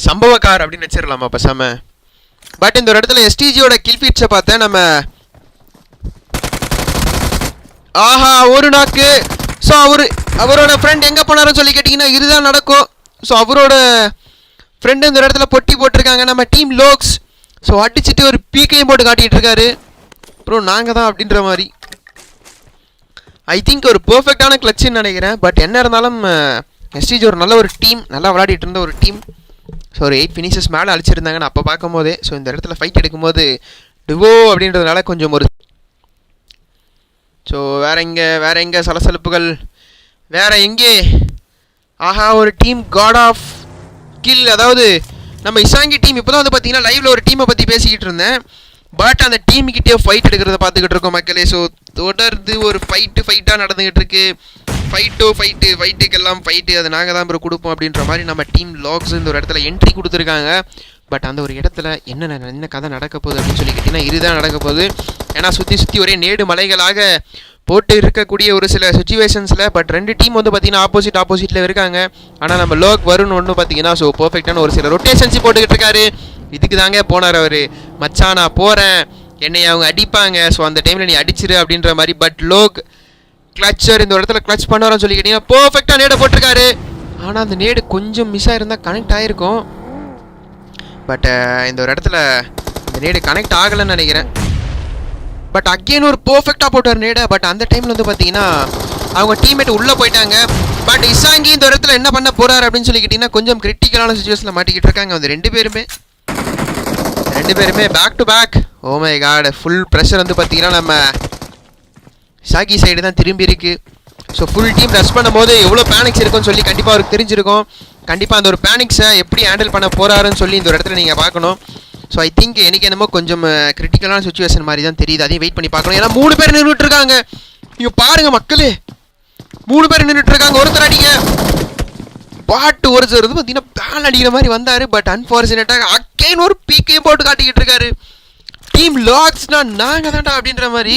சம்பவக்கார் அப்படின்னு வச்சிடலாமா பசாம. பட் இந்த ஒரு இடத்துல எஸ்டிஜியோட கில் ஃபீட்ஸை பார்த்தேன் நம்ம. ஆஹா ஒரு நாக்கு. ஸோ அவரோட ஃப்ரெண்ட் எங்கே போனாருன்னு சொல்லி கேட்டிங்கன்னா இதுதான் நடக்கும். ஸோ அவரோட ஃப்ரெண்டு இந்த இடத்துல பொட்டி போட்டிருக்காங்க நம்ம டீம் லோக்ஸ். ஸோ அடிச்சுட்டு ஒரு பீக்கையும் போட்டு காட்டிகிட்டு இருக்காரு. அப்புறம் நாங்கள் தான் அப்படின்ற மாதிரி. ஐ திங்க் ஒரு பர்ஃபெக்டான கிளச்சுன்னு நினைக்கிறேன். பட் என்ன இருந்தாலும் எஸ்டிஜி ஒரு நல்ல ஒரு டீம், நல்லா விளையாடிட்டு இருந்த ஒரு டீம். ஸோ ஒரு 8 ஃபினிஷஸ் மேலே அழிச்சிருந்தாங்க நான் அப்போ பார்க்கும் போதே. ஸோ இந்த இடத்துல ஃபைட் எடுக்கும்போது டிவோ அப்படின்றதுனால கொஞ்சம் ஒரு. ஸோ வேற எங்கே சலசலப்புகள் வேற எங்கே. ஆஹா ஒரு டீம் காட் ஆஃப் கில். அதாவது நம்ம இசாங்கி டீம் இப்போ தான் வந்து பார்த்தீங்கன்னா லைவில் ஒரு டீமை பற்றி பேசிக்கிட்டு இருந்தேன். பட் அந்த டீமுக்கிட்டே ஃபைட் எடுக்கிறத பார்த்துக்கிட்டு இருக்கோம் மக்களே. ஸோ தொடர்ந்து ஒரு ஃபைட்டாக நடந்துக்கிட்டு இருக்கு. ஃபைட்டுக்கெல்லாம் ஃபைட்டு அது நாங்கள் தான் அப்புறம் கொடுப்போம் அப்படின்ற மாதிரி நம்ம டீம் லாக்ஸ் இந்த ஒரு இடத்துல என்ட்ரி கொடுத்துருக்காங்க. பட் அந்த ஒரு இடத்துல என்ன கதை நடக்க போகுது அப்படின்னு சொல்லி கேட்டிங்கன்னா இதுதான் நடக்க போகுது. ஏன்னா சுற்றி ஒரே நேடு மலைகளாக போட்டு இருக்கக்கூடிய ஒரு சில சுச்சுவேஷன்ஸில். பட் 2 டீம் வந்து பார்த்தீங்கன்னா ஆப்போசிட்டில் இருக்காங்க. ஆனால் நம்ம லோக் வரும்னு ஒன்று பார்த்தீங்கன்னா ஸோ பர்ஃபெக்டான ஒரு சில ரொட்டேஷன்ஸ் போட்டுக்கிட்டு இருக்காரு. இதுக்கு தாங்க போனார் அவர். மச்சான் நான் போகிறேன், என்னை அவங்க அடிப்பாங்க, ஸோ அந்த டைமில் நீ அடிச்சிரு அப்படின்ற மாதிரி. பட் லோக் கிளச்சர் இந்த இடத்துல கிளச் பண்ணாருன்னு சொல்லி கேட்டிங்கன்னா பர்ஃபெக்டாக நேடை போட்டிருக்காரு. ஆனால் அந்த நேடு கொஞ்சம் மிஸ் ஆகிருந்தால் கனெக்ட் ஆகிருக்கும். பட் இந்த ஒரு இடத்துல இந்த நேடு கனெக்ட் ஆகலைன்னு நினைக்கிறேன். பட் அகெயின் ஒரு பர்ஃபெக்டாக போட்டார் நேடை. பட் அந்த டைமில் வந்து பார்த்தீங்கன்னா அவங்க டீம்மேட் உள்ளே போயிட்டாங்க. பட் இசாங்கி இந்த இடத்துல என்ன பண்ண போகிறாரு அப்படின்னு சொல்லி கேட்டிங்கன்னா கொஞ்சம் கிரிட்டிக்கலான சுச்சுவேஷனில் மாட்டிக்கிட்டு இருக்காங்க அந்த ரெண்டு பேருமே back to back. Oh my God, full pressure வந்து பார்த்தீங்கன்னா நம்ம ஷாகி சைடு தான் திரும்பி இருக்கு. ஸோ ஃபுல் டீம் ரஷ் பண்ணும்போது எவ்வளோ பேனிக்ஸ் இருக்குன்னு சொல்லி கண்டிப்பாக அவருக்கு தெரிஞ்சிருக்கும். கண்டிப்பாக அந்த ஒரு பேனிக்ஸை எப்படி ஹேண்டில் பண்ண போகிறாருன்னு சொல்லி இந்த ஒரு இடத்துல நீங்கள் பார்க்கணும். ஸோ ஐ திங்க் எனக்கு என்னமோ கொஞ்சம் கிரிட்டிக்கலான சுச்சுவேஷன் மாதிரி தான் தெரியுது. அதையும் வெயிட் பண்ணி பார்க்கணும். ஏன்னா 3 பேர் நின்றுட்டு இருக்காங்க. நீங்கள் பாருங்கள் மக்களே, 3 பேர் நின்றுட்டு இருக்காங்க. ஒருத்தர் அடிங்க பாட்டு ஒருத்தர் வந்து பார்த்தீங்கன்னா பேன் அடிக்கிற மாதிரி வந்தார். பட் அன்ஃபார்ச்சுனேட்டாக அகைன் ஒரு பீக்கையும் போட்டு காட்டிக்கிட்டு இருக்காரு. டீம் லாக்ஸ்னா நாங்கள் தான்டா அப்படின்ற மாதிரி.